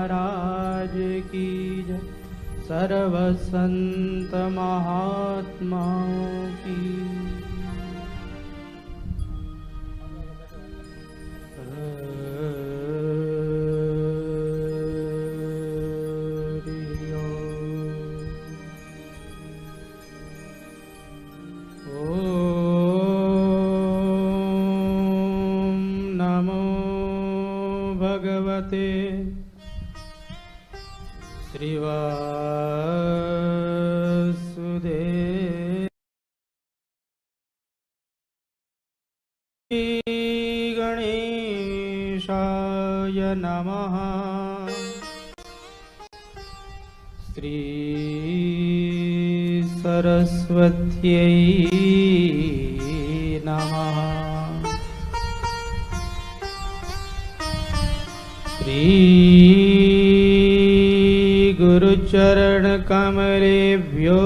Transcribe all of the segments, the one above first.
महाराज की जय। सर्व संत महात्माओं की ओम नमो भगवते श्रीवासुदेव। गणेशाय नमः। श्री सरस्वत्यै नमः। श्री गुरुचरण कमलेभ्यो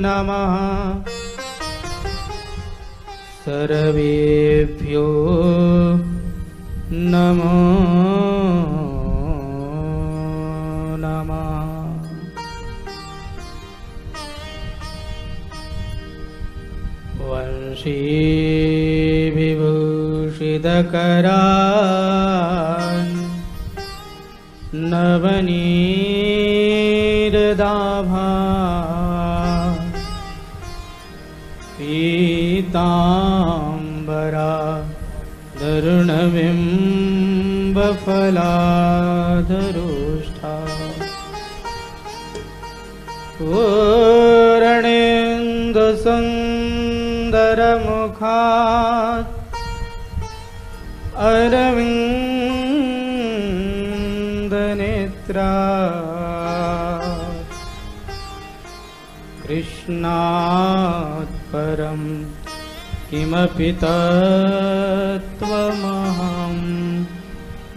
नमः। सर्वेभ्यो नमो नमः। वंशी विभूषितकरान् नवनीरदाभा पीताम्बरा धरुणबिम्बफलाधरोष्ठा पूर्णेन्दुसुन्दरमुखात् अरविन्दनेत्रा कृष्णात् परं किमपि तत्त्वमहं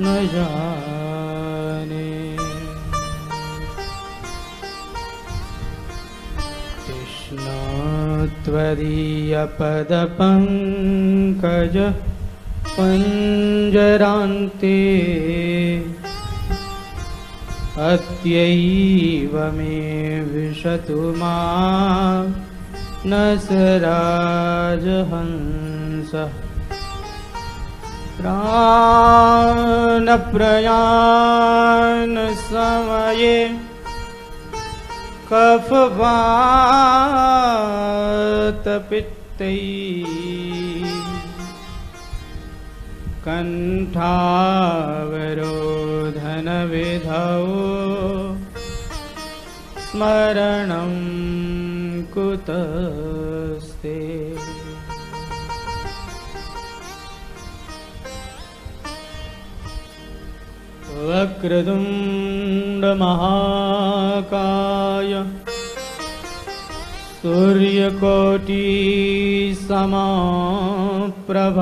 न जाने। कृष्ण त्वदीयपदपङ्कज पञ्जरान्ते अद्यैव मे विशतु मानसराजहंसः। प्राणप्रयाणसमये कफवातपित्तैः कण्ठावरोधनविधौ स्मरणं कुतस्ते। वक्रतुण्डमहाकाय सूर्यकोटिसमप्रभ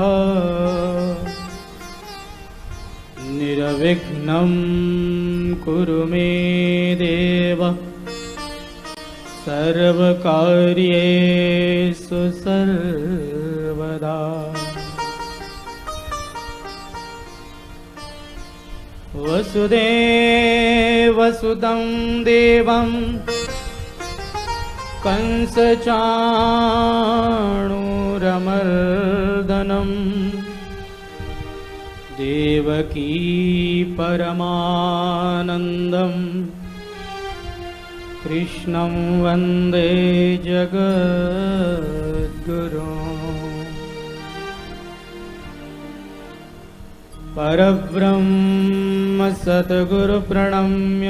निर्विघ्नं कुरु मे देव सर्वकार्येषु सर्वदा। वसुदेवसुतं देवं कंसचाणूरमर्दनं देवकी परमानन्दं कृष्णं वन्दे जगद्गुरुम्। परब्रह्म सद्गुरु प्रणम्य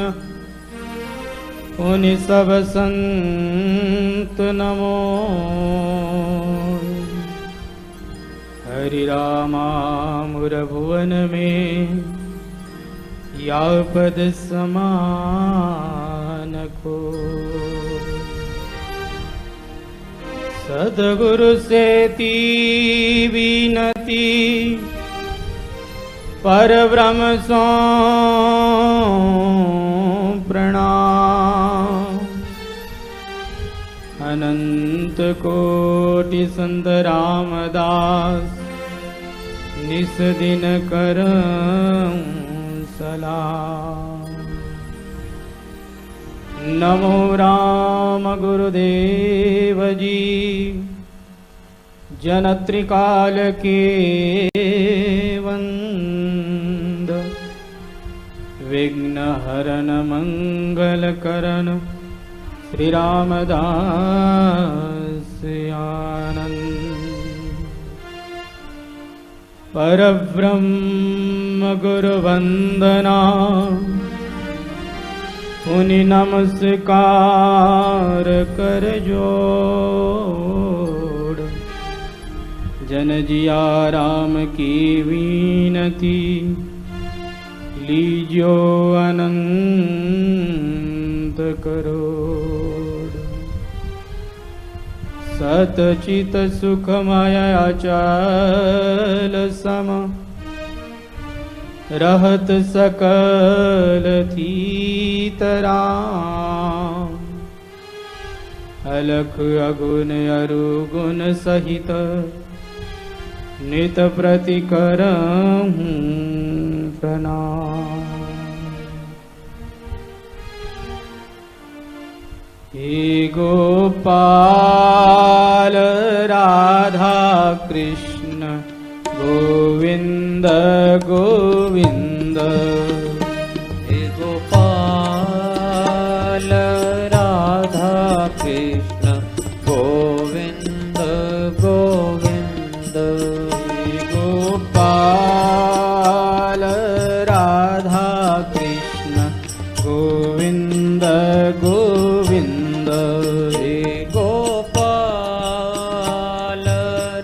उन्हीं सब संत नमो। हरि रामामुर भुवन में या पद समान को। सद्गुरु से ती विनती परब्रह्म सो प्रणाम। अनंत कोटि संत रामदास निस दिन करऊं सलाम। नमो राम गुरुदेव जी। जनत्रिकाल के वंद, विघ्न हरन मंगल करन, श्री रामदास आनंद। परब्रह्म गुरु वंदना, पुनि नमस्कार कर जोड़। जन जिया राम की विनती, लीजो अनंत करोड़। सतचित सुखमय अचल सम, रहत सकल तीतराम। अलख अगुन अरुगुण सहित, नित प्रति करहूं प्रणाम। हे गोपाल राधा कृष्ण गोविंद गोविंद। हे गोपाल राधा कृष्ण गोविंद गोविंद। हे गोपाल राधा कृष्ण गोविंद गोविंद। हे गोपाल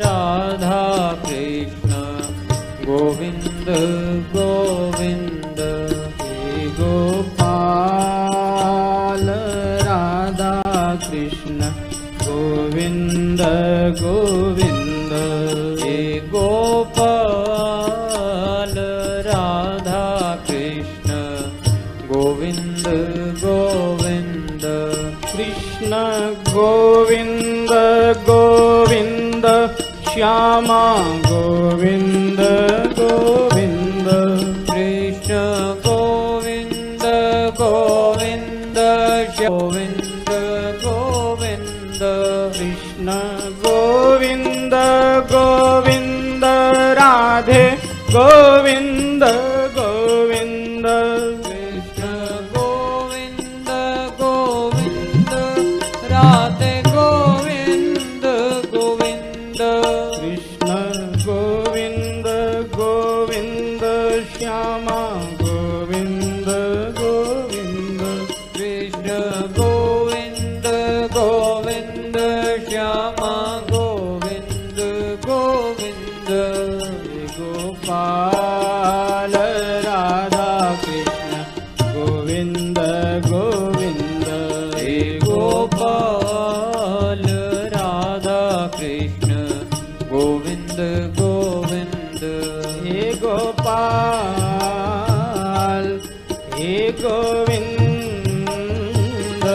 राधा कृष्ण गोविंद गोविंद। हे गोपाल राधा कृष्ण गोविंद गोविंद। हे गोपाल राधा कृष्ण गोविंद गोविंद। कृष्ण गोविंद गोविंद, श्यामा गोविंद गोविंद। कृष्ण गोविंद गोविंद गोविंद गोविंद। कृष्ण गोविंद गोविंद, राधे गोविंद गोविंद। कृष्ण गोविंद गोविंद, राधे गोविंद गोविंद। कृष्ण गोविंद गोविंद, श्यामा गोविंद गोविंद। कृष्ण गोविंद गोविंद, श्यामा गोविंद गोविंद। हे गोपाल राधा कृष्ण गोविंद गोविंद। हे गोपाल राधा कृष्ण गोविंद गोविंद। हे गोपाल हे गोविंद।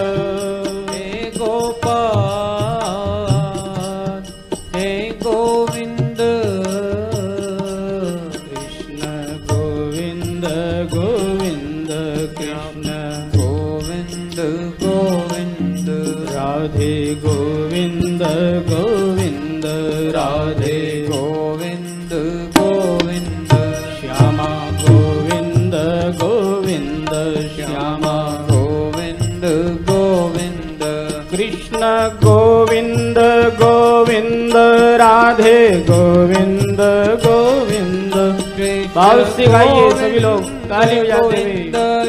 हे गोपाल हे गोविंद। कृष्ण गोविंद गोविंद, कृष्ण गोविंद गोविंद। राधे गोविंद गोविंद, राधे गोविंद गोविंद। श्यामा गोविंद गोविंद, श्यामा गोविंद गोविंद। कृष्ण गोविंद गोविंद, राधे गोविंद गोविंद। भाव से गाइए सभी लोग, ताली बजाते हुए।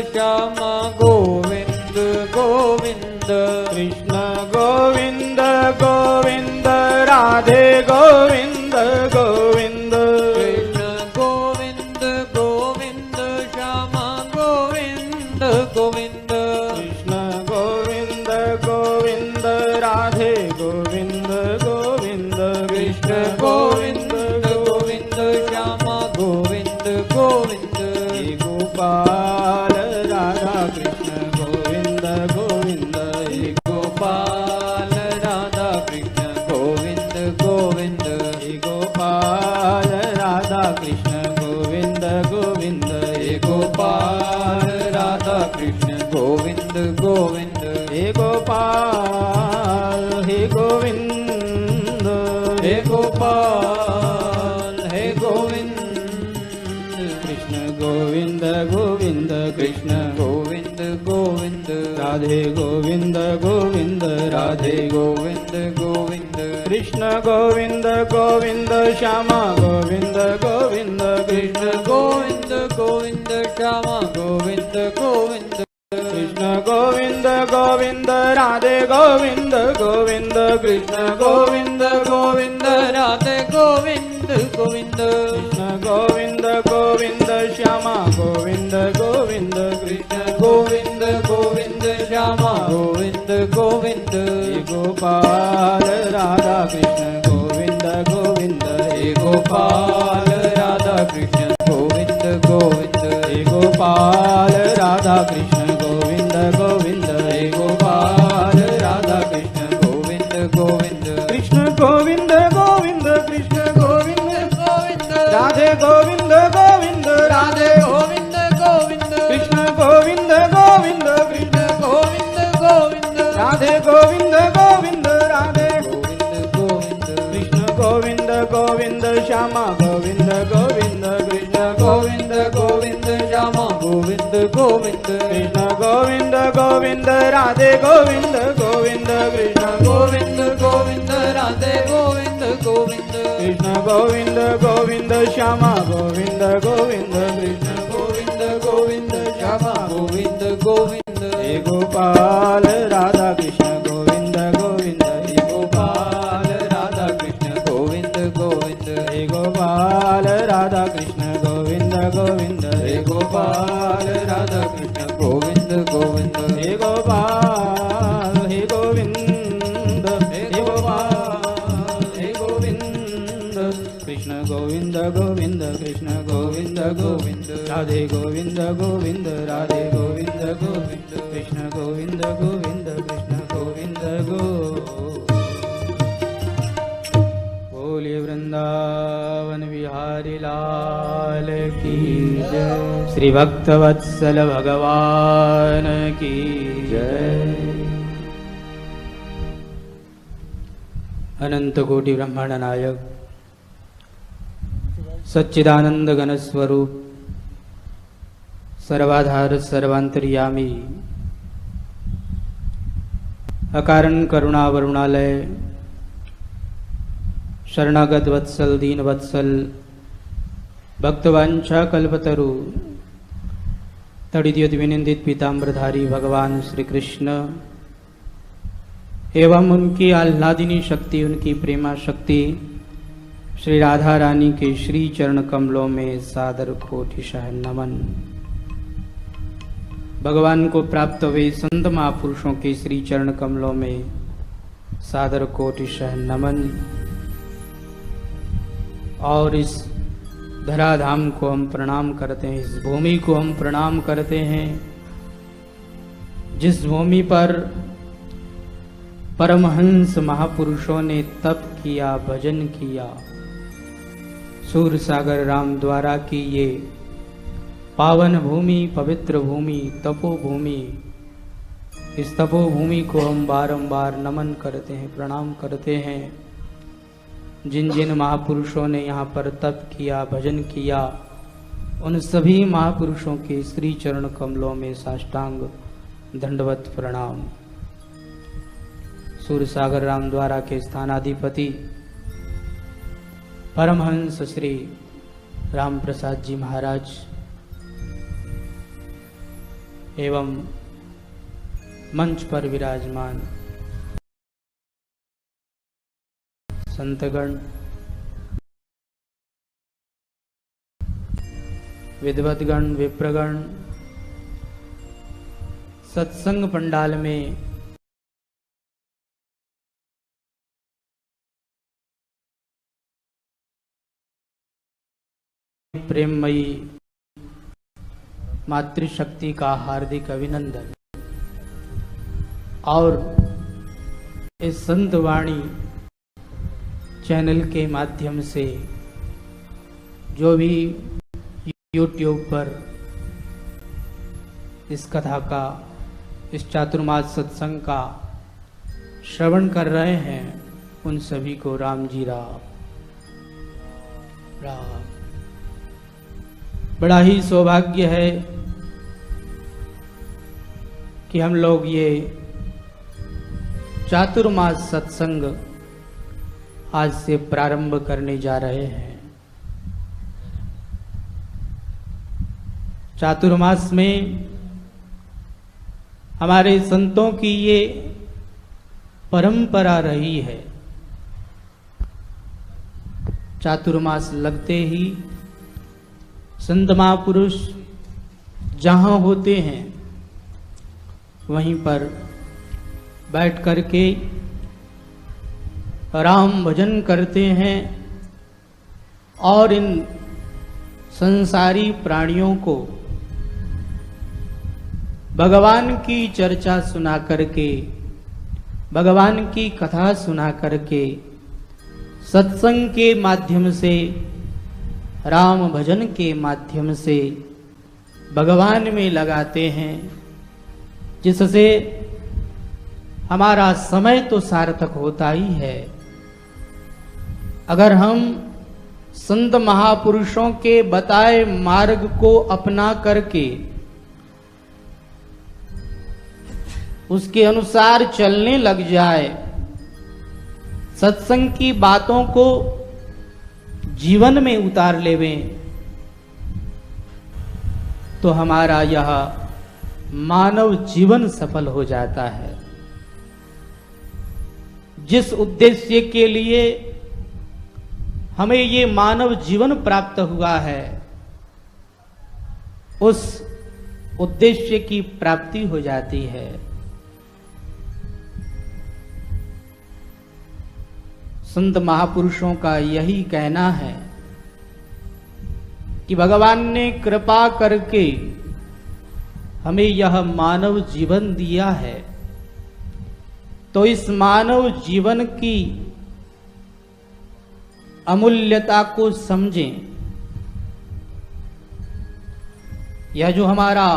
श्यामा गोविंद गोविंद। कृष्ण गोविंद गोविंद, राधे गोविंद गोविंद। कृष्ण गोविंद गोविंद, श्यामा गोविंद गोविंद। कृष्ण गोविंद गोविंद, राधे गोविंद गोविंद। कृष्ण गोविंद गोविंद, श्यामा गोविंद गोविंद। हे गोपाल राधा कृष्ण गोविंद गोविंद। हे गोपाल राधा कृष्ण गोविंद गोविंद। हे गोपाल राधा कृष्ण गोविंद गोविंद। हे गोपाल राधा कृष्ण गोविंद गोविंद। हे गोपाल हे गोविंद हे गोपाल हे गोविंद कृष्ण गोविंद गोविंद कृष्ण गोविंद गोविंद राधे गोविंद गोविंद राधे गोविंद गोविंद कृष्ण गोविंद गोविंद श्यामा गोविंद गोविंद कृष्ण गोविंद गोविंद श्यामा गोविंद गोविंद कृष्ण गोविंद गोविंद राधे गोविंद गोविंद कृष्ण गोविंद गोविंद राधे गोविंद गोविंद कृष्ण गोविंद गोविंद श्यामा गोविंद गोविंद कृष्ण गोविंद गोविंद श्यामा गोविंद गोविंद हे गोपाल राधा कृष्ण गोविंद गोविंद हे गोपाल राधा कृष्ण गोविंद गोविंद हे गोपाल राधा कृष्ण गोविंद गोविंद हे गोपाल राधा कृष्ण गोविंद गोविंद कृष्ण गोविंद गोविंद कृष्ण गोविंद गोविंद राधे गोविंद गोविंद राधे गोविंद गोविंद कृष्ण गोविंद गोविंद कृष्ण गोविंद गोविंद राधे गोविंद गोविंद राधे गोविंद गोविंद कृष्ण गोविंद गोविंद श्यामा गोविंद गोविंद कृष्ण गोविंद गोविंद श्यामा गोविंद गोविंद कृष्ण गोविंद गोविंद राधे गोविंद गोविंद कृष्ण गोविंद गोविंद राधे गोविंद गोविंद कृष्ण गोविंद गोविंद श्यामा गोविंद गोविंद कृष्ण गोविंद गोविंद श्यामा गोविंद गोविंद हे गोपाल राधा कृष्ण गोविंद गोविंद हे गोपाल राधा कृष्ण गोविंद गोविंद हे गोपाल राधा कृष्ण गोविंद गोविंद हे गोपाल राधा कृष्ण गोविंद गोविंद हे गोपाल हे गोविंद हे गोपाल हे गोविंद कृष्ण गोविंद गोविंद कृष्ण गोविंद गोविंद राधे गोविंद गोविंद राधे गोविंद गोविंद कृष्ण गोविंद गोविंद कृष्ण गोविंद बोलिए वृंदावन बिहारी लाल की जय श्री भक्तवत्सल भगवान की जय अनंत कोटि ब्रह्मांड नायक सच्चिदानंद घन स्वरूप सर्वाधार सर्वांतर्यामी अकारण करुणा वरुणालय शरणागत वत्सल दीन वत्सल भक्तवांछा कल्पतरु तड़िद्युत विनिंदित पीताम्बरधारी भगवान श्री कृष्ण एवं उनकी आह्लादिनी शक्ति उनकी प्रेमा शक्ति श्री राधा रानी के श्री चरण कमलों में सादर कोटिशः नमन। भगवान को प्राप्त हुए संत महापुरुषों के श्री चरण कमलों में सादर कोटिशः नमन। और इस धराधाम को हम प्रणाम करते हैं, इस भूमि को हम प्रणाम करते हैं जिस भूमि पर परमहंस महापुरुषों ने तप किया, भजन किया। सूरसागर राम द्वारा की ये पावन भूमि, पवित्र भूमि, तपोभूमि, इस तपोभूमि को हम बारंबार नमन करते हैं, प्रणाम करते हैं। जिन जिन महापुरुषों ने यहाँ पर तप किया, भजन किया, उन सभी महापुरुषों के श्री चरण कमलों में साष्टांग दंडवत प्रणाम। सूरसागर राम द्वारा के स्थानाधिपति परमहंस श्री राम प्रसाद जी महाराज एवं मंच पर विराजमान संतगण, विद्वतगण, विप्रगण, सत्संग पंडाल में प्रेममयी मातृशक्ति का हार्दिक अभिनंदन। और इस संत वाणी चैनल के माध्यम से जो भी YouTube पर इस कथा का इस चातुर्मास सत्संग का श्रवण कर रहे हैं उन सभी को राम जी राम। बड़ा ही सौभाग्य है कि हम लोग ये चातुर्मास सत्संग आज से प्रारंभ करने जा रहे हैं। चातुर्मास में हमारे संतों की ये परंपरा रही है। चातुर्मास लगते ही संत महापुरुष जहाँ होते हैं वहीं पर बैठ करके राम भजन करते हैं और इन संसारी प्राणियों को भगवान की चर्चा सुना करके, भगवान की कथा सुना करके, सत्संग के माध्यम से, राम भजन के माध्यम से भगवान में लगाते हैं, जिससे हमारा समय तो सार्थक होता ही है। अगर हम संत महापुरुषों के बताए मार्ग को अपना करके उसके अनुसार चलने लग जाए, सत्संग की बातों को जीवन में उतार लेवें, तो हमारा यह मानव जीवन सफल हो जाता है। जिस उद्देश्य के लिए हमें ये मानव जीवन प्राप्त हुआ है, उस उद्देश्य की प्राप्ति हो जाती है। संत महापुरुषों का यही कहना है कि भगवान ने कृपा करके हमें यह मानव जीवन दिया है, तो इस मानव जीवन की अमूल्यता को समझें। यह जो हमारा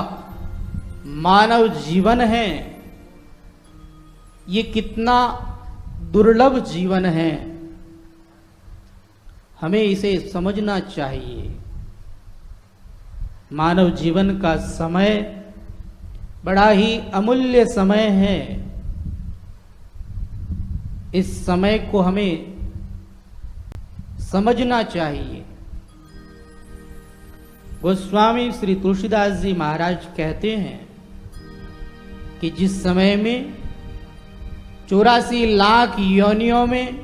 मानव जीवन है, ये कितना दुर्लभ जीवन है, हमें इसे समझना चाहिए। मानव जीवन का समय बड़ा ही अमूल्य समय है। इस समय को हमें समझना चाहिए। गोस्वामी श्री तुलसीदास जी महाराज कहते हैं कि जिस समय में 84 लाख योनियों में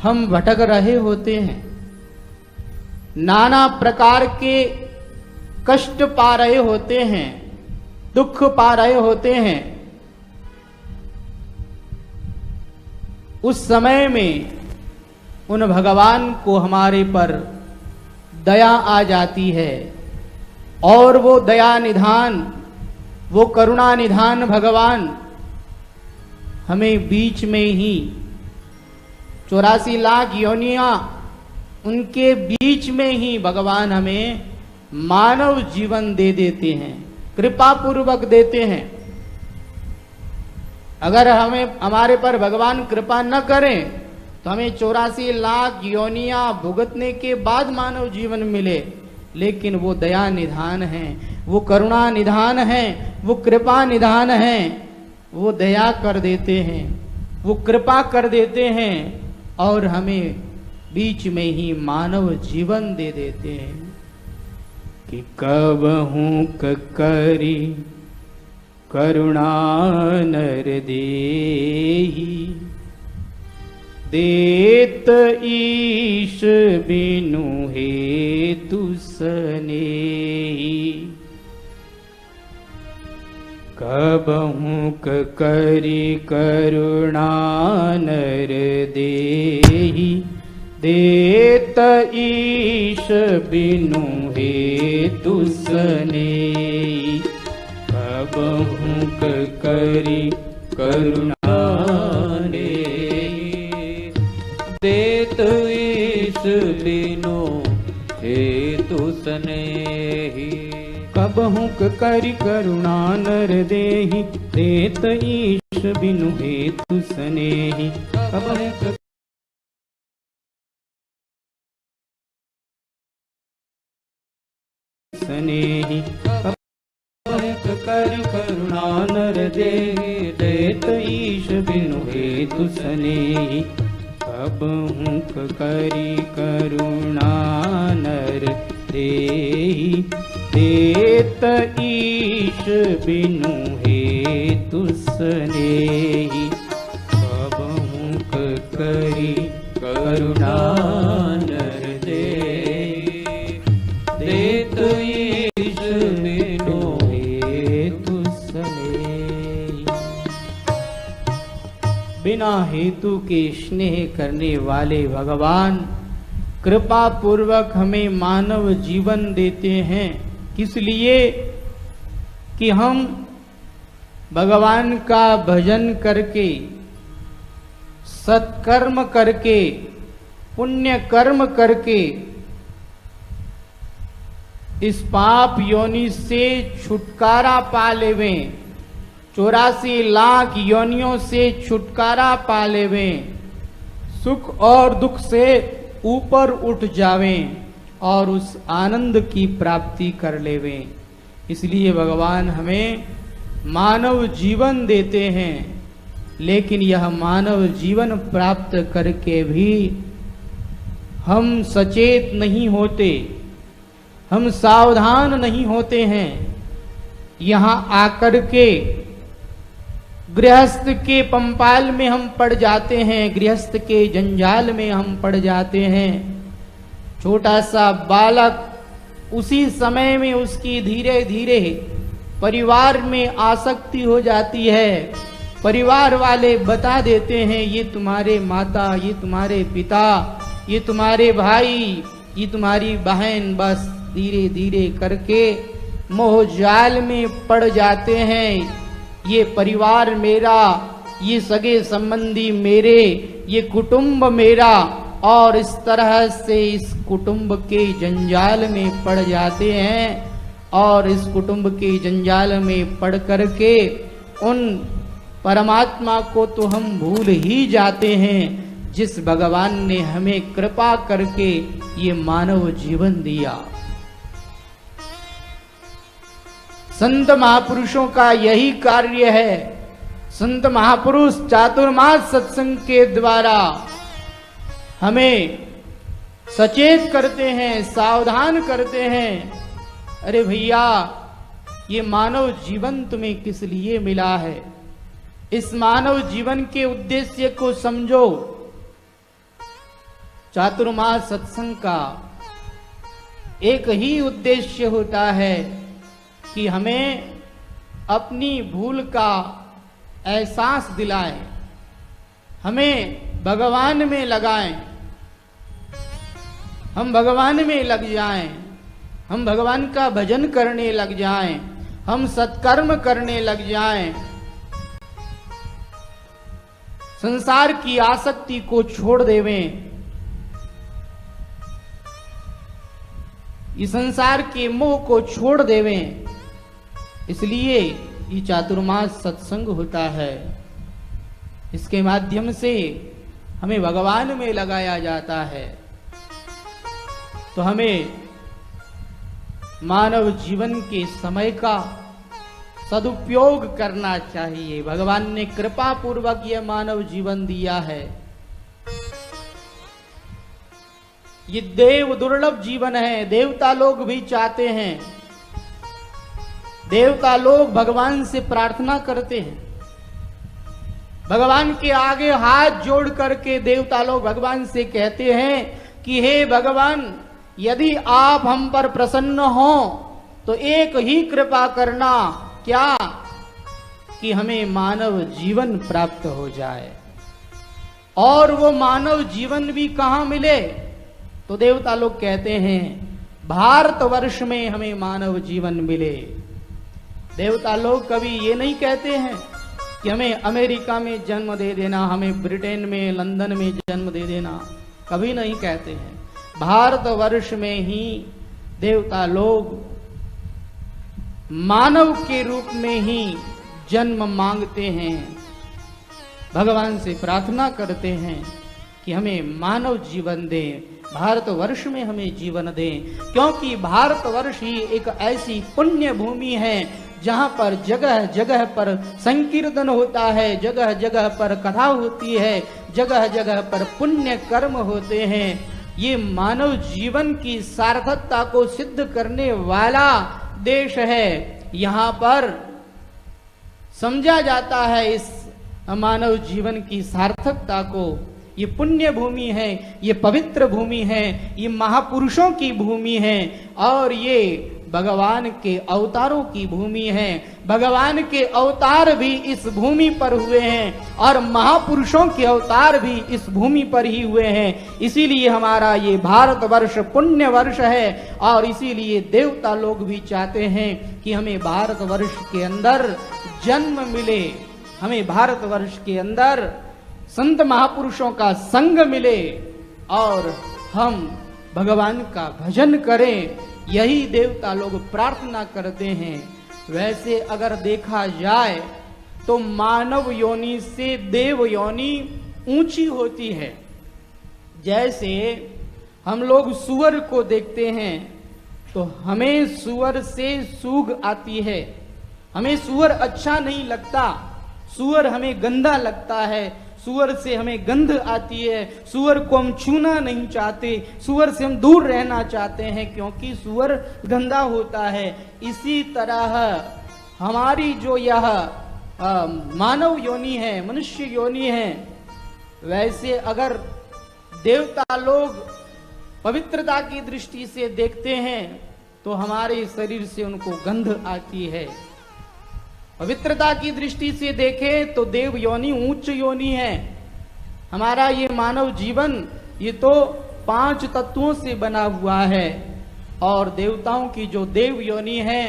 हम भटक रहे होते हैं, नाना प्रकार के कष्ट पा रहे होते हैं, दुख पा रहे होते हैं, उस समय में उन भगवान को हमारे पर दया आ जाती है और वो दया निधान, वो करुणा निधान भगवान हमें बीच में ही 84 लाख योनियां, उनके बीच में ही भगवान हमें मानव जीवन दे देते हैं, कृपा पूर्वक देते हैं। अगर हमें हमारे पर भगवान कृपा न करें तो हमें 84 लाख योनियां भुगतने के बाद मानव जीवन मिले, लेकिन वो दया निधान है, वो करुणा निधान है, वो कृपा निधान है। वो दया कर देते हैं, वो कृपा कर देते हैं और हमें बीच में ही मानव जीवन दे देते हैं। कि कबहू करी करुणा नर देही, देत ईश बिनु हेतु सनेही। कबहू करी करुणा नर देही, देत ईश बिनु हेतु सनेही। कबहू करी करुणा देत ईश बिनु हेतु सनेही। कबहु करि करुणा नर देहि, देत ईश बिनु हेतु सनेहि। कबहु सनेहि, कबहु करि करुणा नर देहि, देत ईश बिनु हेतु सनेहि। कबहु करि करुणा नर देहि, देत ईश बिनु हेतु सनेहि। कबहु करि करुणा नर देहि, देत ईश बिनु हेतु सनेहि। बिना हेतु के स्नेह करने वाले भगवान कृपा पूर्वक हमें मानव जीवन देते हैं। किस लिए? कि हम भगवान का भजन करके, सत्कर्म करके, पुण्य कर्म करके इस पाप योनि से छुटकारा पा लेवें, 84 लाख योनियों से छुटकारा पा लेवें, सुख और दुख से ऊपर उठ जावें और उस आनंद की प्राप्ति कर लेवें। इसलिए भगवान हमें मानव जीवन देते हैं। लेकिन यह मानव जीवन प्राप्त करके भी हम सचेत नहीं होते, हम सावधान नहीं होते हैं। यहाँ आकर के गृहस्थ के पंपाल में हम पड़ जाते हैं, गृहस्थ के जंजाल में हम पड़ जाते हैं। छोटा सा बालक उसी समय में उसकी धीरे धीरे परिवार में आसक्ति हो जाती है। परिवार वाले बता देते हैं ये तुम्हारे माता, ये तुम्हारे पिता, ये तुम्हारे भाई, ये तुम्हारी बहन। बस धीरे धीरे करके मोह जाल में पड़ जाते हैं। ये परिवार मेरा, ये सगे संबंधी मेरे, ये कुटुंब मेरा, और इस तरह से इस कुटुंब के जंजाल में पड़ जाते हैं। और इस कुटुंब के जंजाल में पड़ करके उन परमात्मा को तो हम भूल ही जाते हैं जिस भगवान ने हमें कृपा करके ये मानव जीवन दिया। संत महापुरुषों का यही कार्य है। संत महापुरुष चातुर्मास सत्संग के द्वारा हमें सचेत करते हैं, सावधान करते हैं। अरे भैया, ये मानव जीवन तुम्हें किस लिए मिला है? इस मानव जीवन के उद्देश्य को समझो। चातुर्मास सत्संग का एक ही उद्देश्य होता है कि हमें अपनी भूल का एहसास दिलाएं, हमें भगवान में लगाएं, हम भगवान में लग जाएं, हम भगवान का भजन करने लग जाएं, हम सत्कर्म करने लग जाएं, संसार की आसक्ति को छोड़ देवें, ये संसार के मोह को छोड़ देवें। इसलिए ये चातुर्मास सत्संग होता है। इसके माध्यम से हमें भगवान में लगाया जाता है। तो हमें मानव जीवन के समय का सदुपयोग करना चाहिए। भगवान ने कृपा पूर्वक यह मानव जीवन दिया है। ये देव दुर्लभ जीवन है। देवता लोग भी चाहते हैं, देवता लोग भगवान से प्रार्थना करते हैं। भगवान के आगे हाथ जोड़ करके देवता लोग भगवान से कहते हैं कि हे भगवान, यदि आप हम पर प्रसन्न हो तो एक ही कृपा करना, क्या? कि हमें मानव जीवन प्राप्त हो जाए। और वो मानव जीवन भी कहां मिले? तो देवता लोग कहते हैं भारतवर्ष में हमें मानव जीवन मिले। देवता लोग कभी ये नहीं कहते हैं कि हमें अमेरिका में जन्म दे देना, हमें ब्रिटेन में, लंदन में जन्म दे देना, कभी नहीं कहते हैं। भारतवर्ष में ही देवता लोग मानव के रूप में ही जन्म मांगते हैं, भगवान से प्रार्थना करते हैं कि हमें मानव जीवन दें, भारतवर्ष में हमें जीवन दें, क्योंकि भारतवर्ष ही एक ऐसी पुण्य भूमि है जहां पर जगह जगह पर संकीर्तन होता है, जगह जगह पर कथा होती है, जगह जगह पर पुण्य कर्म होते हैं। ये मानव जीवन की सार्थकता को सिद्ध करने वाला देश है। यहाँ पर समझा जाता है इस मानव जीवन की सार्थकता को। ये पुण्य भूमि है, ये पवित्र भूमि है, ये महापुरुषों की भूमि है और ये भगवान के अवतारों की भूमि है। भगवान के अवतार भी इस भूमि पर हुए हैं और महापुरुषों के अवतार भी इस भूमि पर ही हुए हैं। इसीलिए हमारा ये भारतवर्ष पुण्य वर्ष है और इसीलिए देवता लोग भी चाहते हैं कि हमें भारतवर्ष के अंदर जन्म मिले, हमें भारतवर्ष के अंदर संत महापुरुषों का संग मिले और हम भगवान का भजन करें, यही देवता लोग प्रार्थना करते हैं। वैसे अगर देखा जाए तो मानव योनि से देव योनि ऊंची होती है। जैसे हम लोग सुअर को देखते हैं तो हमें सुअर से सूग आती है, हमें सुअर अच्छा नहीं लगता, सुअर हमें गंदा लगता है, सुअर से हमें गंध आती है, सुअर को हम छूना नहीं चाहते, सुअर से हम दूर रहना चाहते हैं क्योंकि सुअर गंदा होता है। इसी तरह हमारी जो यह मानव योनि है, मनुष्य योनि है, वैसे अगर देवता लोग पवित्रता की दृष्टि से देखते हैं तो हमारे शरीर से उनको गंध आती है। पवित्रता की दृष्टि से देखें तो देव योनि उच्च योनि है। हमारा ये मानव जीवन ये तो 5 तत्वों से बना हुआ है और देवताओं की जो देव योनि है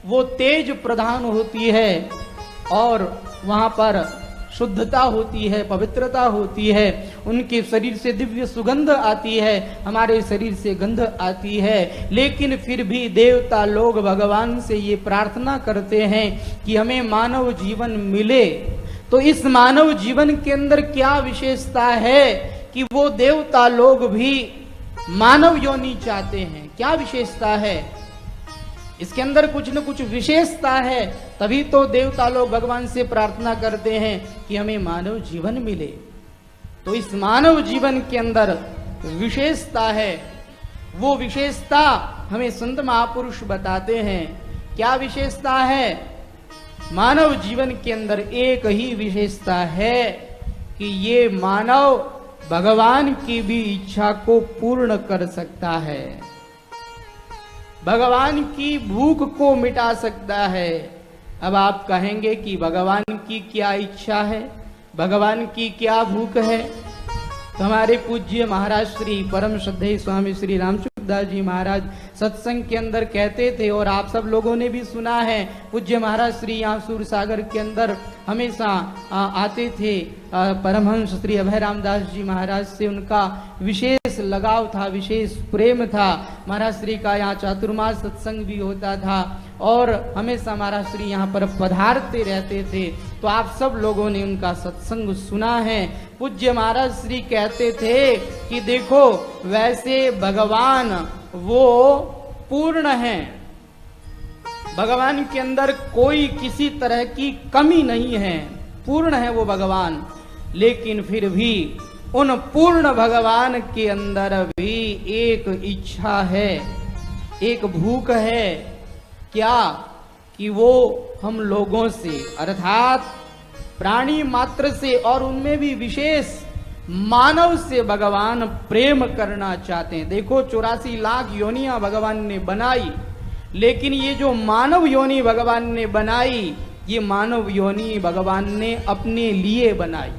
वो तेज प्रधान होती है और वहां पर शुद्धता होती है, पवित्रता होती है, उनके शरीर से दिव्य सुगंध आती है, हमारे शरीर से गंध आती है। लेकिन फिर भी देवता लोग भगवान से ये प्रार्थना करते हैं कि हमें मानव जीवन मिले। तो इस मानव जीवन के अंदर क्या विशेषता है कि वो देवता लोग भी मानव योनि चाहते हैं? क्या विशेषता है इसके अंदर? कुछ न कुछ विशेषता है, तभी तो देवता लोग भगवान से प्रार्थना करते हैं कि हमें मानव जीवन मिले। तो इस मानव जीवन के अंदर विशेषता है, वो विशेषता हमें संत महापुरुष बताते हैं। क्या विशेषता है? मानव जीवन के अंदर एक ही विशेषता है कि ये मानव भगवान की भी इच्छा को पूर्ण कर सकता है, भगवान की भूख को मिटा सकता है। अब आप कहेंगे कि भगवान की क्या इच्छा है, भगवान की क्या भूख है? तो हमारे पूज्य महाराज श्री परम श्रद्धेय स्वामी श्री रामचंद्रदास जी महाराज सत्संग के अंदर कहते थे और आप सब लोगों ने भी सुना है, पूज्य महाराज श्री यहाँ सूरसागर के अंदर हमेशा आते थे। परमहंस श्री अभय रामदास जी महाराज से उनका विशेष लगाव था, विशेष प्रेम था। महाराज श्री का यहाँ चातुर्मास सत्संग भी होता था और हमेशा महाराज श्री यहाँ पर पधारते रहते थे। तो आप सब लोगों ने उनका सत्संग सुना है। पूज्य महाराज श्री कहते थे कि देखो वैसे भगवान वो पूर्ण है, भगवान के अंदर कोई किसी तरह की कमी नहीं है, पूर्ण है वो भगवान। लेकिन फिर भी उन पूर्ण भगवान के अंदर भी एक इच्छा है, एक भूख है। क्या? कि वो हम लोगों से अर्थात प्राणी मात्र से और उनमें भी विशेष मानव से भगवान प्रेम करना चाहते हैं। देखो 84 लाख योनियां भगवान ने बनाई, लेकिन ये जो मानव योनि भगवान ने बनाई, ये मानव योनि भगवान ने अपने लिए बनाई।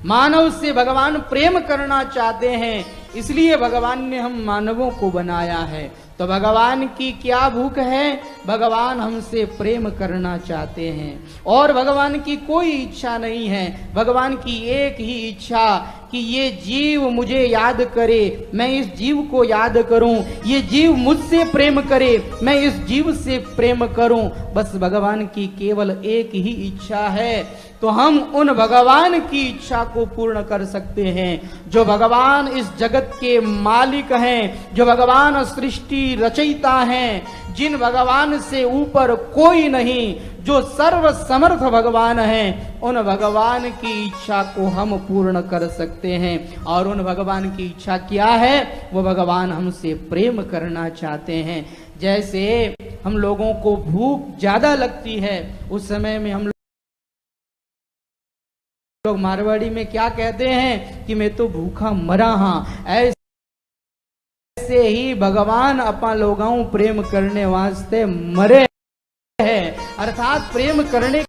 मानव से भगवान प्रेम करना चाहते हैं, इसलिए भगवान ने हम मानवों को बनाया है। तो भगवान की क्या भूख है? भगवान हमसे प्रेम करना चाहते हैं और भगवान की कोई इच्छा नहीं है। भगवान की एक ही इच्छा कि ये जीव मुझे याद करे, मैं इस जीव को याद करूं, ये जीव मुझसे प्रेम करे, मैं इस जीव से प्रेम करूं। बस भगवान की केवल एक ही इच्छा है। तो हम उन भगवान की इच्छा को पूर्ण कर सकते हैं जो भगवान इस जगत के मालिक हैं, जो भगवान सृष्टि रचयिता हैं, जिन भगवान से ऊपर कोई नहीं, जो सर्व समर्थ भगवान हैं। उन भगवान की इच्छा को हम पूर्ण कर सकते हैं। और उन भगवान की इच्छा क्या है? वो भगवान हमसे प्रेम करना चाहते हैं। जैसे हम लोगों को भूख ज्यादा लगती है, उस समय में हम लोग मारवाड़ी में क्या कहते हैं कि मैं तो भूखा मरा हाँ। ऐसे ही भगवान अपना लोगों प्रेम करने वास्ते मरे हैं, अर्थात प्रेम करने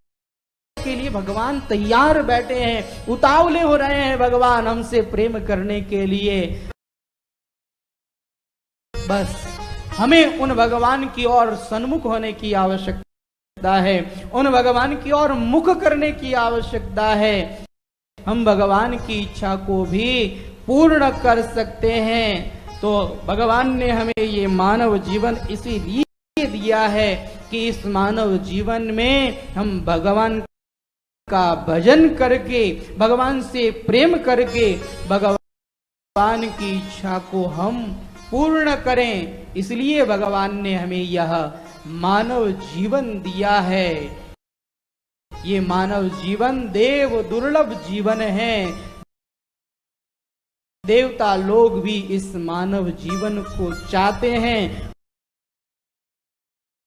के लिए भगवान तैयार बैठे हैं, उतावले हो रहे हैं भगवान हमसे प्रेम करने के लिए। बस हमें उन भगवान की ओर सन्मुख होने की आवश्यकता है, उन भगवान की ओर मुख करने की आवश्यकता है। हम भगवान की इच्छा को भी पूर्ण कर सकते हैं। तो भगवान ने हमें ये मानव जीवन इसीलिए दिया है कि इस मानव जीवन में हम भगवान का भजन करके, भगवान से प्रेम करके भगवान की इच्छा को हम पूर्ण करें। इसलिए भगवान ने हमें यह मानव जीवन दिया है। ये मानव जीवन देव दुर्लभ जीवन है। देवता लोग भी इस मानव जीवन को चाहते हैं।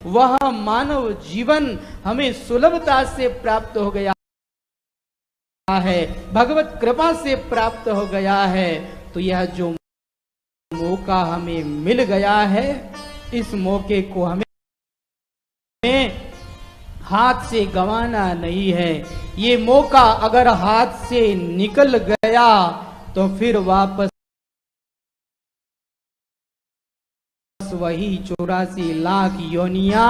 वह मानव जीवन हमें सुलभता से प्राप्त हो गया है, भगवत कृपा से प्राप्त हो गया है। तो यह जो मौका हमें मिल गया है, इस मौके को हमें हाथ से गंवाना नहीं है। ये मौका अगर हाथ से निकल गया तो फिर वापस वही 84 लाख योनियां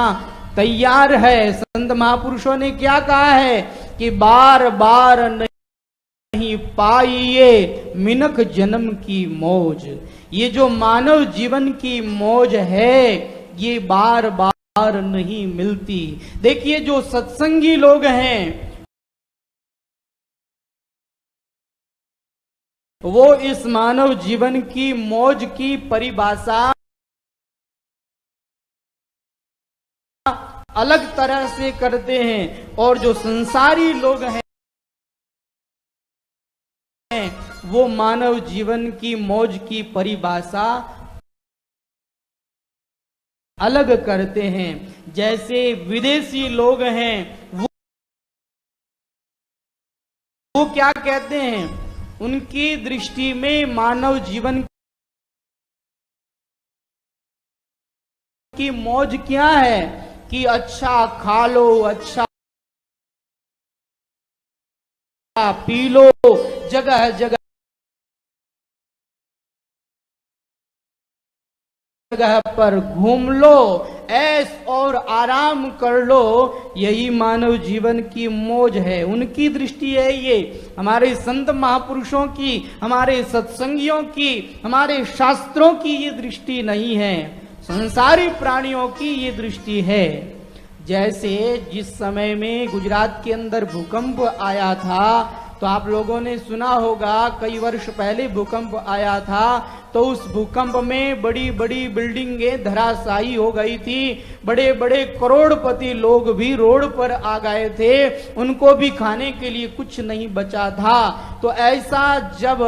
तैयार है। संत महापुरुषों ने क्या कहा है कि बार बार नहीं पाइए मिनख जन्म की मौज। ये जो मानव जीवन की मौज है, ये बार बार नहीं मिलती। देखिए जो सत्संगी लोग हैं वो इस मानव जीवन की मौज की परिभाषा अलग तरह से करते हैं, और जो संसारी लोग हैं वो मानव जीवन की मौज की परिभाषा अलग करते हैं। जैसे विदेशी लोग हैं वो क्या कहते हैं, उनकी दृष्टि में मानव जीवन की मौज क्या है कि अच्छा खा लो, अच्छा पी लो, जगह जगह पर घूम लो, ऐश और आराम कर लो। यही मानव जीवन की मौज है, उनकी दृष्टि है ये। हमारे संत महापुरुषों की, हमारे सत्संगियों की, हमारे शास्त्रों की ये दृष्टि नहीं है, संसारी प्राणियों की ये दृष्टि है। जैसे जिस समय में गुजरात के अंदर भूकंप आया था, तो आप लोगों ने सुना होगा कई वर्ष पहले भूकंप आया था, तो उस भूकंप में बड़ी बड़ी बिल्डिंगें धराशायी हो गई थी। बड़े बड़े करोड़पति लोग भी रोड पर आ गए थे, उनको भी खाने के लिए कुछ नहीं बचा था। तो ऐसा जब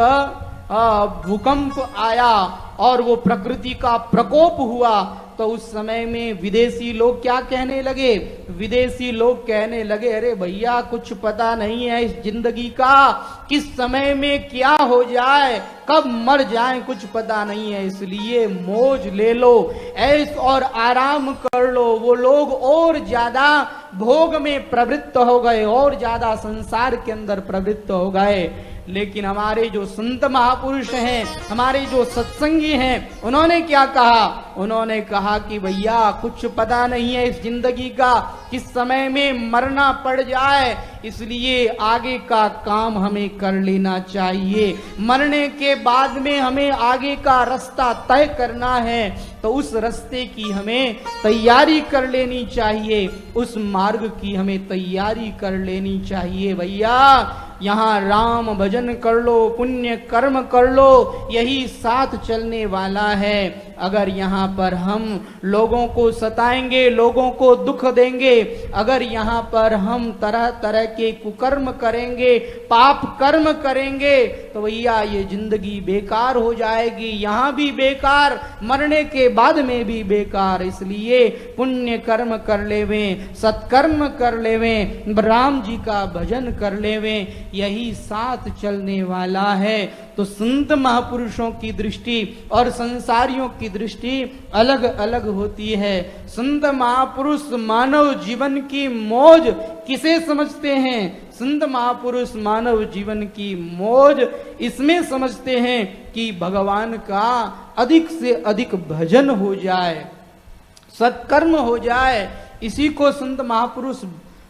भूकंप आया और वो प्रकृति का प्रकोप हुआ, तो उस समय में विदेशी लोग क्या कहने लगे, विदेशी लोग कहने लगे अरे भैया कुछ पता नहीं है इस जिंदगी का, किस समय में क्या हो जाए, कब मर जाए कुछ पता नहीं है, इसलिए मौज ले लो, ऐश और आराम कर लो। वो लोग और ज्यादा भोग में प्रवृत्त हो गए, और ज्यादा संसार के अंदर प्रवृत्त हो गए। लेकिन हमारे जो संत महापुरुष हैं, हमारे जो सत्संगी हैं, उन्होंने क्या कहा? उन्होंने कहा कि भैया कुछ पता नहीं है इस जिंदगी का, किस समय में मरना पड़ जाए, इसलिए आगे का काम हमें कर लेना चाहिए। मरने के बाद में हमें आगे का रास्ता तय करना है, तो उस रास्ते की हमें तैयारी कर लेनी चाहिए, उस मार्ग की हमें तैयारी कर लेनी चाहिए। भैया यहाँ राम भजन कर लो, पुण्य कर्म कर लो, यही साथ चलने वाला है। अगर यहाँ पर हम लोगों को सताएंगे, लोगों को दुख देंगे, अगर यहाँ पर हम तरह तरह के कुकर्म करेंगे, पाप कर्म करेंगे, तो भैया ये जिंदगी बेकार हो जाएगी, यहाँ भी बेकार, मरने के बाद में भी बेकार। इसलिए पुण्य कर्म कर लेवें, सत्कर्म कर लेवें, राम जी का भजन कर लेवें, यही साथ चलने वाला है। तो संत महापुरुषों की दृष्टि और संसारियों की दृष्टि अलग अलग होती है। संत महापुरुष मानव जीवन की मौज किसे समझते हैं? संत महापुरुष मानव जीवन की मौज इसमें समझते हैं कि भगवान का अधिक से अधिक भजन हो जाए, सत्कर्म हो जाए, इसी को संत महापुरुष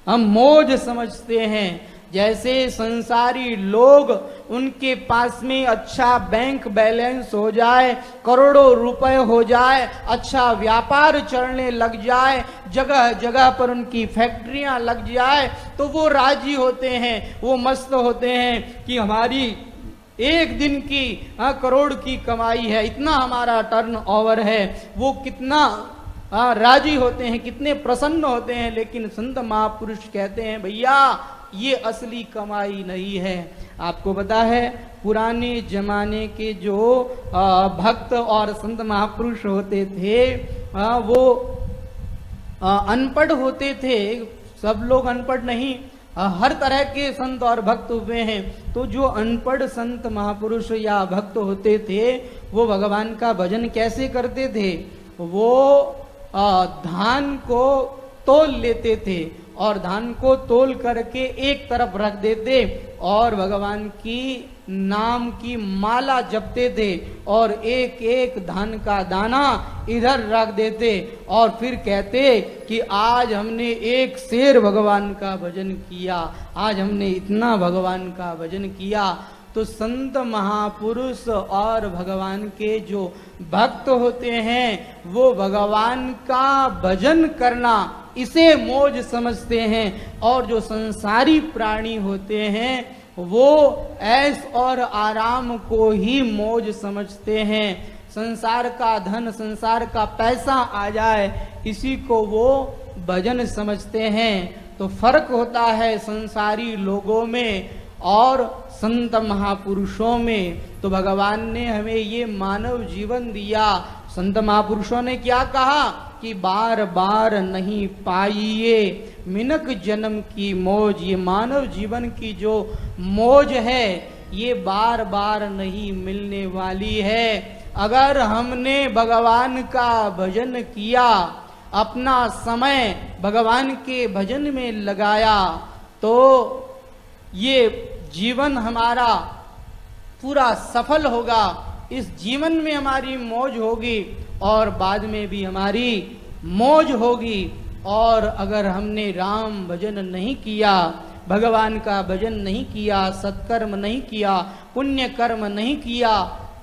हम मौज समझते हैं। जैसे संसारी लोग, उनके पास में अच्छा बैंक बैलेंस हो जाए, करोड़ों रुपए हो जाए, अच्छा व्यापार चलने लग जाए, जगह जगह पर उनकी फैक्ट्रियां लग जाए, तो वो राजी होते हैं, वो मस्त होते हैं कि हमारी एक दिन की करोड़ की कमाई है, इतना हमारा टर्न ओवर है। वो कितना राजी होते हैं, कितने प्रसन्न होते हैं। लेकिन संत महापुरुष कहते हैं भैया ये असली कमाई नहीं है। आपको पता है पुराने जमाने के जो भक्त और संत महापुरुष होते थे, वो अनपढ़ होते थे। सब लोग अनपढ़ नहीं, हर तरह के संत और भक्त हुए हैं। तो जो अनपढ़ संत महापुरुष या भक्त होते थे, वो भगवान का भजन कैसे करते थे? वो धान को तोल लेते थे और धान को तोल करके एक तरफ रख देते और भगवान की नाम की माला जपते थे और एक एक धान का दाना इधर रख देते और फिर कहते कि आज हमने एक शेर भगवान का भजन किया, आज हमने इतना भगवान का भजन किया। तो संत महापुरुष और भगवान के जो भक्त होते हैं, वो भगवान का भजन करना इसे मौज समझते हैं। और जो संसारी प्राणी होते हैं, वो ऐश और आराम को ही मौज समझते हैं। संसार का धन, संसार का पैसा आ जाए, इसी को वो भजन समझते हैं। तो फर्क होता है संसारी लोगों में और संत महापुरुषों में। तो भगवान ने हमें ये मानव जीवन दिया। संत महापुरुषों ने क्या कहा कि बार बार नहीं पाइए मिनक जन्म की मौज। ये मानव जीवन की जो मौज है, ये बार बार नहीं मिलने वाली है। अगर हमने भगवान का भजन किया, अपना समय भगवान के भजन में लगाया, तो ये जीवन हमारा पूरा सफल होगा। इस जीवन में हमारी मौज होगी और बाद में भी हमारी मौज होगी। और अगर हमने राम भजन नहीं किया, भगवान का भजन नहीं किया, सत्कर्म नहीं किया, पुण्य कर्म नहीं किया,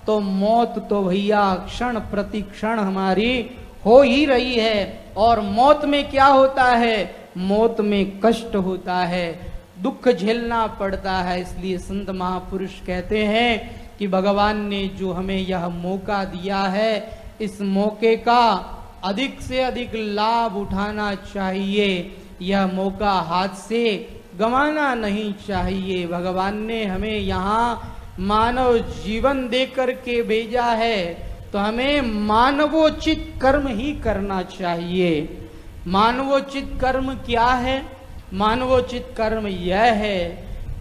तो मौत तो भैया क्षण प्रति क्षण हमारी हो ही रही है। और मौत में क्या होता है? मौत में कष्ट होता है, दुख झेलना पड़ता है। इसलिए संत महापुरुष कहते हैं कि भगवान ने जो हमें यह मौका दिया है, इस मौके का अधिक से अधिक लाभ उठाना चाहिए। यह मौका हाथ से गंवाना नहीं चाहिए। भगवान ने हमें यहाँ मानव जीवन देकर के भेजा है, तो हमें मानवोचित कर्म ही करना चाहिए। मानवोचित कर्म क्या है? मानवोचित कर्म यह है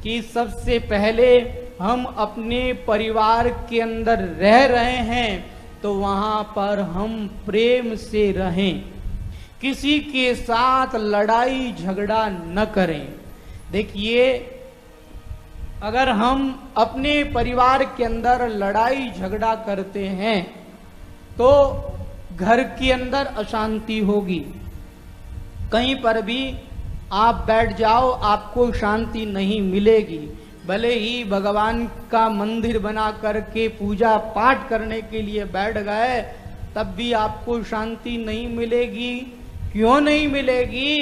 कि सबसे पहले हम अपने परिवार के अंदर रह रहे हैं, तो वहां पर हम प्रेम से रहें, किसी के साथ लड़ाई झगड़ा न करें। देखिए, अगर हम अपने परिवार के अंदर लड़ाई झगड़ा करते हैं तो घर के अंदर अशांति होगी। कहीं पर भी आप बैठ जाओ आपको शांति नहीं मिलेगी। भले ही भगवान का मंदिर बना करके पूजा पाठ करने के लिए बैठ गए तब भी आपको शांति नहीं मिलेगी। क्यों नहीं मिलेगी?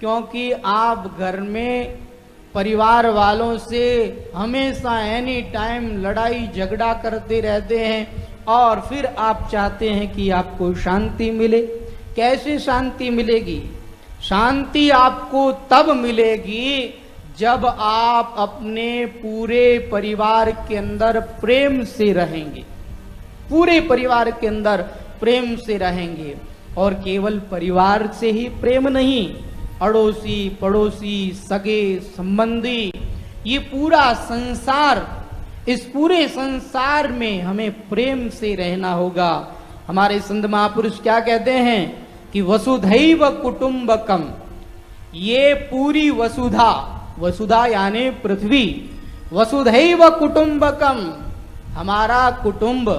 क्योंकि आप घर में परिवार वालों से हमेशा एनी टाइम लड़ाई झगड़ा करते रहते हैं और फिर आप चाहते हैं कि आपको शांति मिले। कैसे शांति मिलेगी? शांति आपको तब मिलेगी जब आप अपने पूरे परिवार के अंदर प्रेम से रहेंगे। पूरे परिवार के अंदर प्रेम से रहेंगे और केवल परिवार से ही प्रेम नहीं, अड़ोसी पड़ोसी सगे संबंधी, ये पूरा संसार, इस पूरे संसार में हमें प्रेम से रहना होगा। हमारे संत महापुरुष क्या कहते हैं कि वसुधैव कुटुंबकम, ये पूरी वसुधा, वसुधा यानी पृथ्वी, वसुधैव कुटुंबकम, हमारा कुटुंब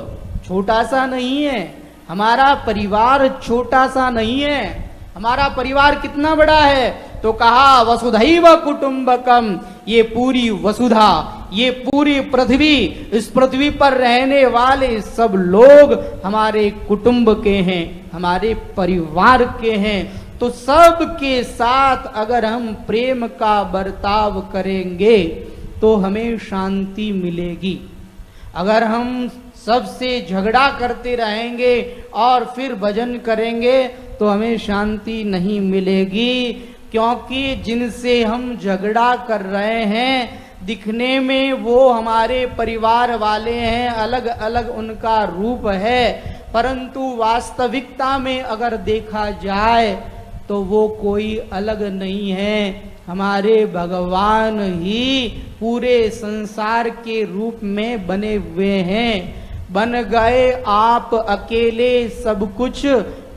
छोटा सा नहीं है, हमारा परिवार छोटा सा नहीं है। हमारा परिवार कितना बड़ा है? तो कहा वसुधैव कुटुंबकम, ये पूरी वसुधा, ये पूरी पृथ्वी, इस पृथ्वी पर रहने वाले सब लोग हमारे कुटुंब के हैं, हमारे परिवार के हैं। तो सबके साथ अगर हम प्रेम का बर्ताव करेंगे तो हमें शांति मिलेगी। अगर हम सबसे झगड़ा करते रहेंगे और फिर भजन करेंगे तो हमें शांति नहीं मिलेगी। क्योंकि जिनसे हम झगड़ा कर रहे हैं दिखने में वो हमारे परिवार वाले हैं, अलग अलग उनका रूप है, परंतु वास्तविकता में अगर देखा जाए तो वो कोई अलग नहीं है, हमारे भगवान ही पूरे संसार के रूप में बने हुए हैं। बन गए आप अकेले सब कुछ,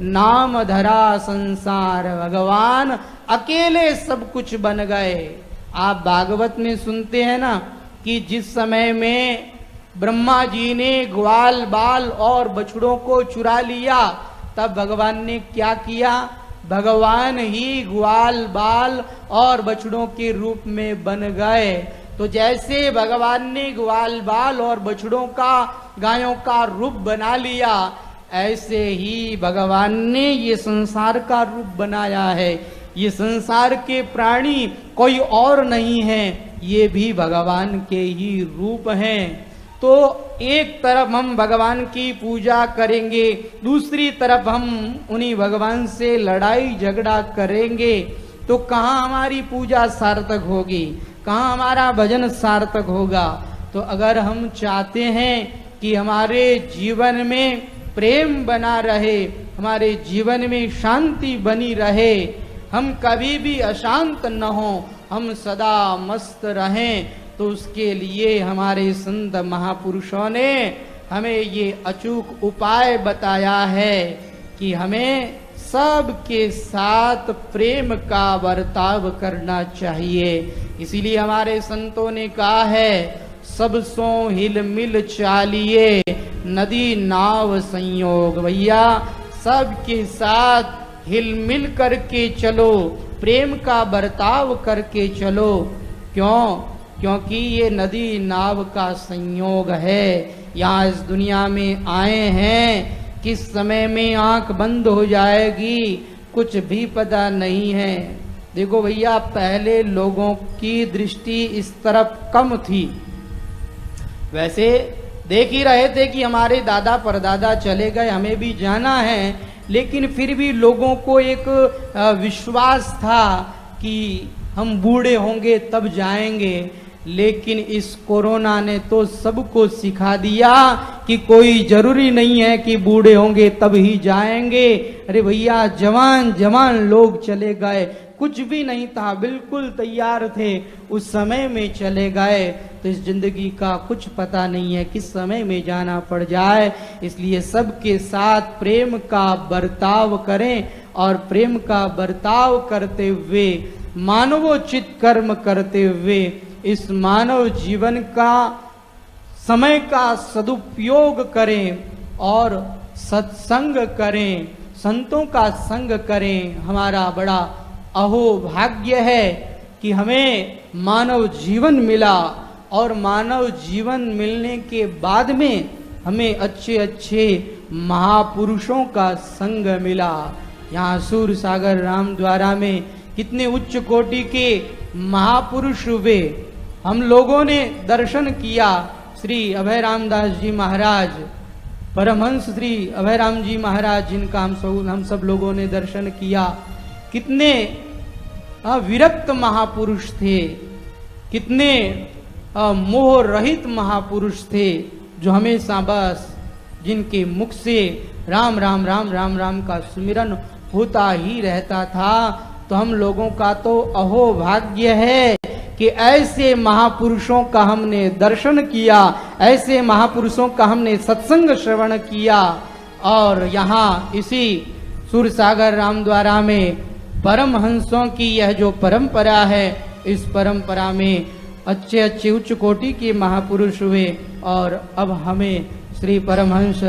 नाम धरा संसार, भगवान अकेले सब कुछ बन गए। आप भागवत में सुनते हैं ना कि जिस समय में ब्रह्मा जी ने ग्वाल बाल और बछड़ों को चुरा लिया तब भगवान ने क्या किया? भगवान ही ग्वाल बाल और बछड़ों के रूप में बन गए। तो जैसे भगवान ने ग्वाल बाल और बछड़ों का, गायों का रूप बना लिया, ऐसे ही भगवान ने ये संसार का रूप बनाया है। ये संसार के प्राणी कोई और नहीं है, ये भी भगवान के ही रूप हैं। तो एक तरफ हम भगवान की पूजा करेंगे, दूसरी तरफ हम उन्हीं भगवान से लड़ाई झगड़ा करेंगे तो कहाँ हमारी पूजा सार्थक होगी, कहाँ हमारा भजन सार्थक होगा। तो अगर हम चाहते हैं कि हमारे जीवन में प्रेम बना रहे, हमारे जीवन में शांति बनी रहे, हम कभी भी अशांत न हो, हम सदा मस्त रहें, तो उसके लिए हमारे संत महापुरुषों ने हमें ये अचूक उपाय बताया है कि हमें सबके साथ प्रेम का बर्ताव करना चाहिए। इसीलिए हमारे संतों ने कहा है, सब सो हिल मिल चालिए नदी नाव संयोग। भैया सबके साथ हिल मिल करके चलो, प्रेम का बर्ताव करके चलो। क्यों? क्योंकि ये नदी नाव का संयोग है। यहाँ इस दुनिया में आए हैं, किस समय में आंख बंद हो जाएगी कुछ भी पता नहीं है। देखो भैया, पहले लोगों की दृष्टि इस तरफ कम थी। वैसे देख ही रहे थे कि हमारे दादा परदादा चले गए, हमें भी जाना है, लेकिन फिर भी लोगों को एक विश्वास था कि हम बूढ़े होंगे तब जाएंगे। लेकिन इस कोरोना ने तो सबको सिखा दिया कि कोई जरूरी नहीं है कि बूढ़े होंगे तब ही जाएंगे। अरे भैया, जवान जवान लोग चले गए, कुछ भी नहीं था, बिल्कुल तैयार थे, उस समय में चले गए। तो इस जिंदगी का कुछ पता नहीं है किस समय में जाना पड़ जाए। इसलिए सबके साथ प्रेम का बर्ताव करें और प्रेम का बर्ताव करते हुए, मानवोचित कर्म करते हुए इस मानव जीवन का समय का सदुपयोग करें और सत्संग करें, संतों का संग करें। हमारा बड़ा अहोभाग्य है कि हमें मानव जीवन मिला और मानव जीवन मिलने के बाद में हमें अच्छे अच्छे महापुरुषों का संग मिला। यहाँ सूर सागर रामद्वारा में कितने उच्च कोटि के महापुरुष हुए। हम लोगों ने दर्शन किया। श्री अभय रामदास जी महाराज, परमहंस श्री अभय राम जी महाराज, जिनका हम सब लोगों ने दर्शन किया। कितने विरक्त महापुरुष थे, कितने मोह रहित महापुरुष थे, जो हमेशा बस जिनके मुख से राम राम राम राम राम का सुमिरन होता ही रहता था। तो हम लोगों का तो अहोभाग्य है कि ऐसे महापुरुषों का हमने दर्शन किया, ऐसे महापुरुषों का हमने सत्संग श्रवण किया। और यहाँ इसी सूरसागर रामद्वारा में परमहंसों की यह जो परंपरा है, इस परंपरा में अच्छे अच्छे उच्च कोटि के महापुरुष हुए। और अब हमें श्री परमहंस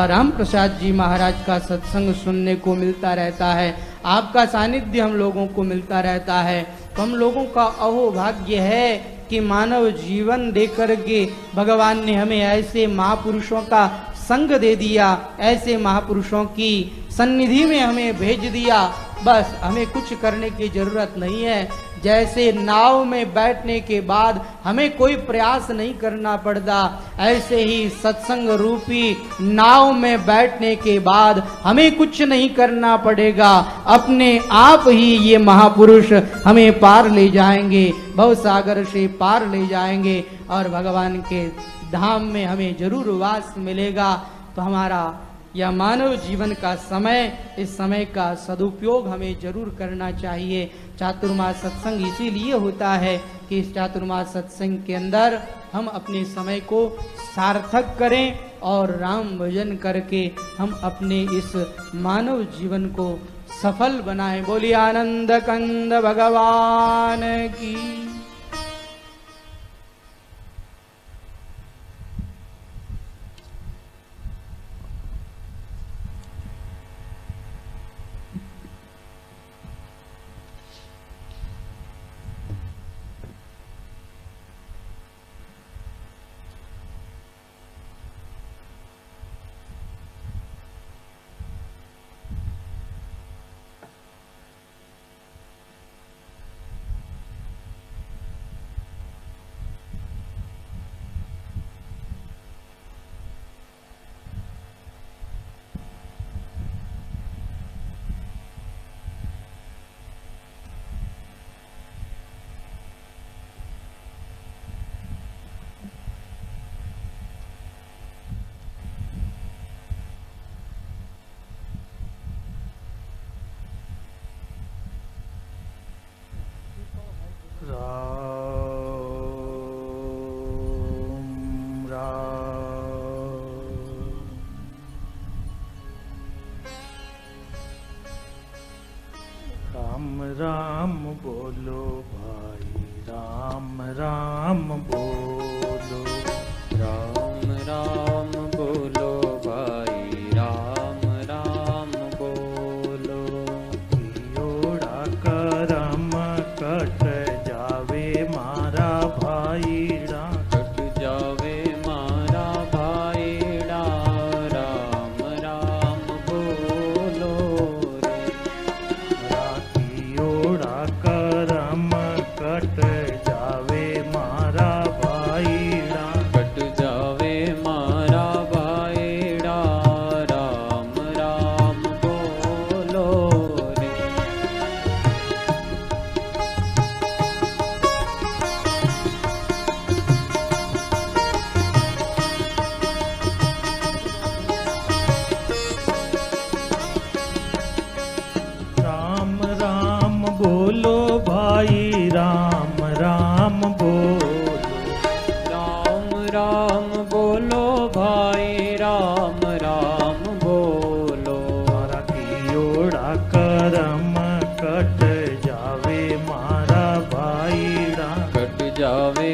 राम प्रसाद जी महाराज का सत्संग सुनने को मिलता रहता है, आपका सानिध्य हम लोगों को मिलता रहता है। तो हम लोगों का अहोभाग्य है कि मानव जीवन देकर के भगवान ने हमें ऐसे महापुरुषों का संग दे दिया, ऐसे महापुरुषों की सन्निधि में हमें भेज दिया। बस हमें कुछ करने की जरूरत नहीं है। जैसे नाव में बैठने के बाद हमें कोई प्रयास नहीं करना पड़ता, ऐसे ही सत्संग रूपी नाव में बैठने के बाद हमें कुछ नहीं करना पड़ेगा। अपने आप ही ये महापुरुष हमें पार ले जाएंगे, भवसागर से पार ले जाएंगे और भगवान के धाम में हमें जरूर वास मिलेगा। तो हमारा यह मानव जीवन का समय, इस समय का सदुपयोग हमें जरूर करना चाहिए। चातुर्मास सत्संग इसीलिए होता है कि इस चातुर्मास सत्संग के अंदर हम अपने समय को सार्थक करें और राम भजन करके हम अपने इस मानव जीवन को सफल बनाएं। बोलिए आनंद कंद भगवान की। राम राम बोलो भाई, राम राम बोलो, राम राम बोलो भाई, राम राम बोलो। कियोड़ा करम कट जावे मारा भाईड़ा, कट जावे मारा भाईड़ा, राम राम बोलो रे। कियोड़ा करम कट जावे मारा भाईड़ा, कट जावे मारा भाईड़ा, राम राम बोलो रे। राम राम बोलो भाई, राम राम बोलो, राम राम बोलो भाई, राम राम बोलो। मारा कियोड़ा करम कट जावे मारा भाईड़ा, कट जावे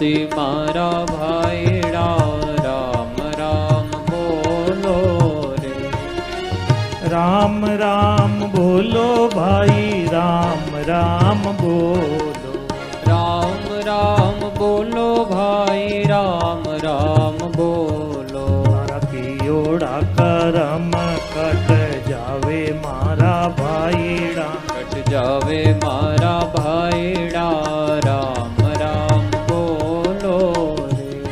दासी मारा भाईड़ा राम राम बोलो रे। राम राम बोलो भाई राम राम बोलो। राम राम बोलो भाई राम राम बोलो। मारा कियोड़ा करम कट जावे मारा भाईड़ा। कट जावे मारा भाईड़ा राम राम बोलो रे।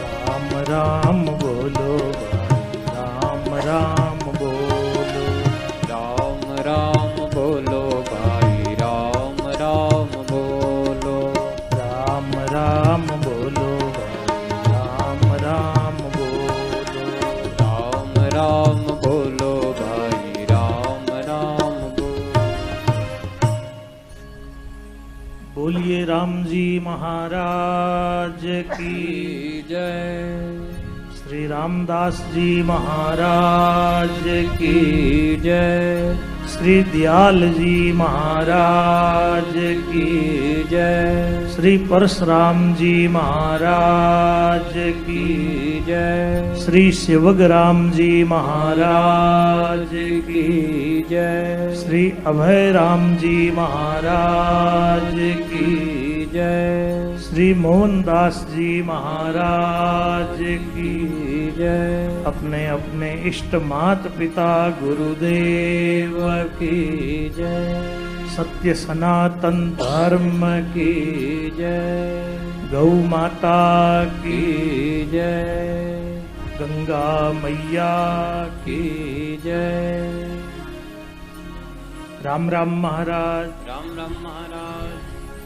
राम राम बोलो भाई राम राम बोलो। राम राम बोलो भाई राम राम बोलो। राम राम बोलो भाई राम राम बोलो। राम राम बोलो भाई राम राम बोलो। बोलिए राम जी महाराज की। की जय। श्री रामदास जी महाराज की। की जय। श्री दयाल जी महाराज की। की जय। श्री परशुराम जी महाराज की। की जय। श्री शिवग्राम जी महाराज की। जय। श्री अभय राम जी महाराज की। जय। श्री मोहनदास जी महाराज की। जय। अपने अपने इष्ट मात पिता गुरुदेव की जय। सत्य सनातन धर्म की जय। गौ माता की की जय। गंगा मैया की की जय। राम राम महाराज, राम राम महाराज।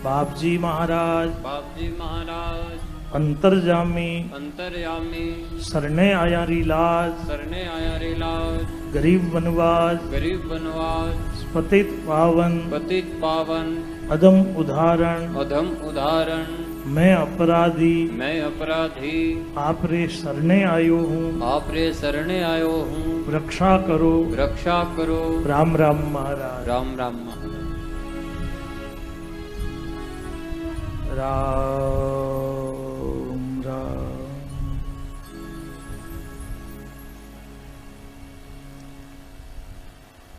बाप जी महाराज, बाप जी महाराज। अंतर्जामी अंतर्यामी। सरने आया रिलाज, सरने आया रिलाज। गरीब बनवाज, गरीब बनवास। पतित पावन, पतित पावन। अदम उदाहरण, अधम उदाहरण। मैं अपराधी मैं अपराधी आप रे सरने आयो हूँ, आप रे शरणे आयो हूँ। रक्षा करो रक्षा करो। राम राम महाराज। राम राम महाराज। राम